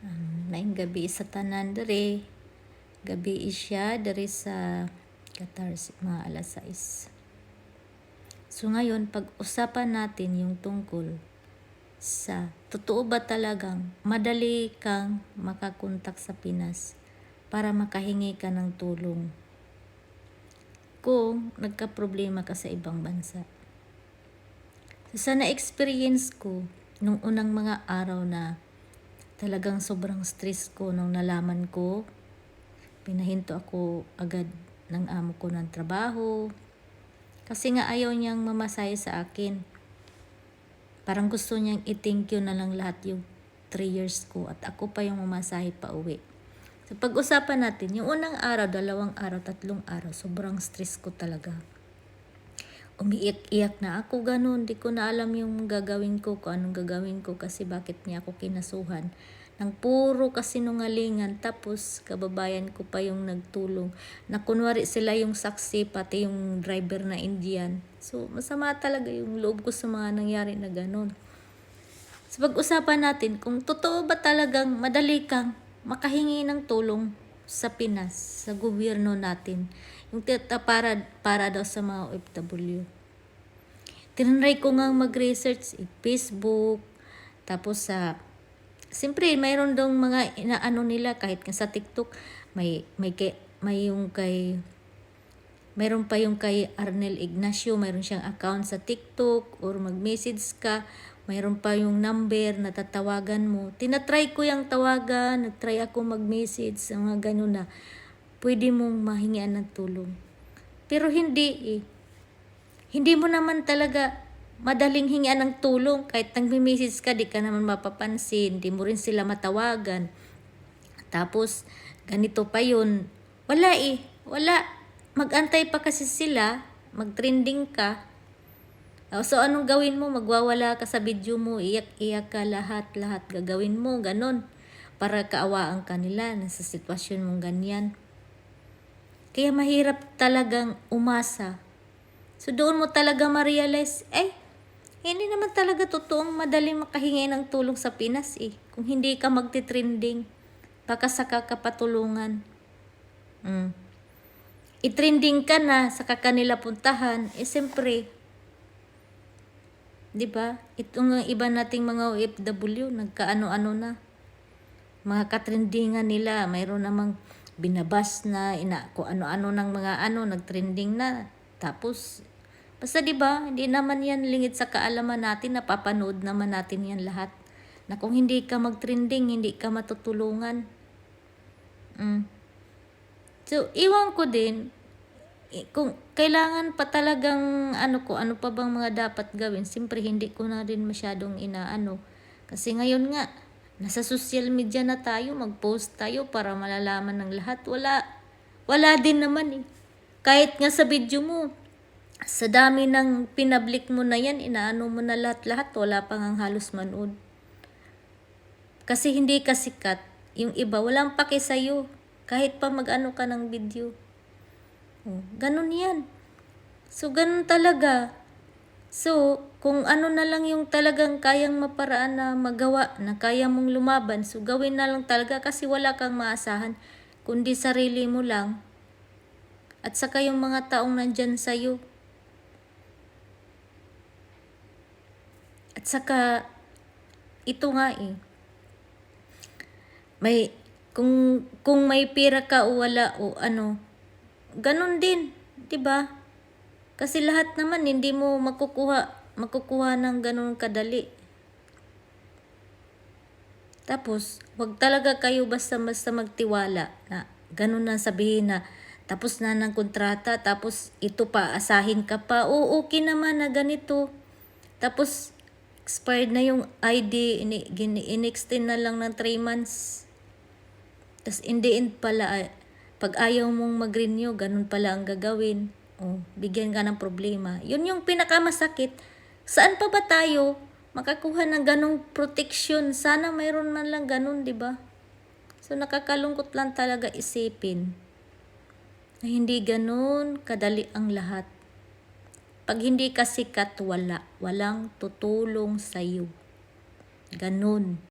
Maayong gabi sa tanan dere. Gabi siya dere sa Qatar mga alas 6. So ngayon, pag-usapan natin yung tungkol sa totoo ba talagang madali kang makakontak sa Pinas para makahingi ka ng tulong kung nagka-problema ka sa ibang bansa. So, sa na-experience ko nung unang mga araw na talagang sobrang stress ko nung nalaman ko, pinahinto ako agad ng amo ko ng trabaho kasi nga ayaw niyang mamasahe sa akin. Parang gusto niyang i-thank you na lang lahat yung 3 years ko at ako pa yung mamasahe pa uwi. So pag-usapan natin, yung unang araw, 2 araw, 3 araw, sobrang stress ko talaga. Umiiyak-iyak na ako, ganun. Di ko na alam yung gagawin ko, kung anong gagawin ko kasi bakit niya ako kinasuhan ng puro kasinungalingan. Tapos kababayan ko pa yung nagtulong na kunwari sila yung saksi, pati yung driver na Indian. So masama talaga yung loob ko sa mga nangyari na ganun. So pag-usapan natin kung totoo ba talagang madali kang makahingi ng tulong sa Pinas, sa gobyerno natin. Yung para daw sa mga OFW. Tinry ko nga mag-research Facebook, tapos siyempre mayroon daw mga inaano nila kahit sa TikTok, mayroon pa yung kay Arnel Ignacio, mayroon siyang account sa TikTok or mag-message ka, mayroon pa yung number na tatawagan mo. Tinatry ko yung tawagan, nagtry ako mag-message sa mga ganun na pwede mong mahingian ng tulong. Pero hindi Hindi mo naman talaga madaling hingian ng tulong. Kahit nag-message ka, di ka naman mapapansin. Di mo rin sila matawagan. Tapos, ganito pa yun. Wala. Wala. Mag-antay pa kasi sila. Mag-trending ka. So, anong gawin mo? Magwawala ka sa video mo. Iyak-iyak ka lahat gagawin mo. Ganon. Para kaawaan ka nila sa sitwasyon mong ganyan. Kaya mahirap talagang umasa. So doon mo talaga ma-realize, hindi naman talaga totoong madaling makahingi ng tulong sa Pinas Kung hindi ka magti-trending, baka saka ka patulungan. I-trending ka na, saka kanila puntahan, siyempre, di ba? Itong iba nating mga OFW, nagkaano-ano na. Mga katrendingan nila, mayroon namang binabas na, kung ano-ano ng mga nagtrending na. Tapos, basta diba, hindi naman yan lingid sa kaalaman natin, napapanood naman natin yan lahat. Na kung hindi ka magtrending, hindi ka matutulungan. So, iwan ko din, kung kailangan pa talagang ano pa bang mga dapat gawin, siyempre hindi ko na rin masyadong inaano. Kasi ngayon nga, nasa social media na tayo, mag-post tayo para malalaman ng lahat. Wala din naman Kahit nga sa video mo, sa dami ng pinablik mo na yan, inaano mo na lahat-lahat, wala pang ang halos manood. Kasi hindi ka sikat. Yung iba, walang pake sa'yo. Kahit pa mag-ano ka ng video. Ganun yan. So, ganun talaga. So, kung ano na lang yung talagang kayang maparaan na magawa, na kaya mong lumaban, so gawin na lang talaga kasi wala kang maasahan, kundi sarili mo lang. At saka yung mga taong nandyan sa'yo. At saka, ito nga kung may pera ka o wala o ano, ganun din, 'di ba? Kasi lahat naman hindi mo makukuha ng ganun kadali. Tapos, wag talaga kayo basta-basta magtiwala na ganun na sabihin na tapos na ng kontrata, tapos ito pa, asahin ka pa, okay naman na ganito. Tapos, expired na yung ID, in-extend na lang ng 3 months. Tapos in the end pala, pag ayaw mong mag-renew, ganun pala ang gagawin. Bigyan ka ng problema. Yun yung pinakamasakit. Saan pa ba tayo makakuha ng ganung protection? Sana mayroon man lang ganun, di ba? So nakakalungkot lang talaga isipin na hindi ganun kadali ang lahat. Pag hindi ka sikat, walang tutulong sa'yo. Ganun.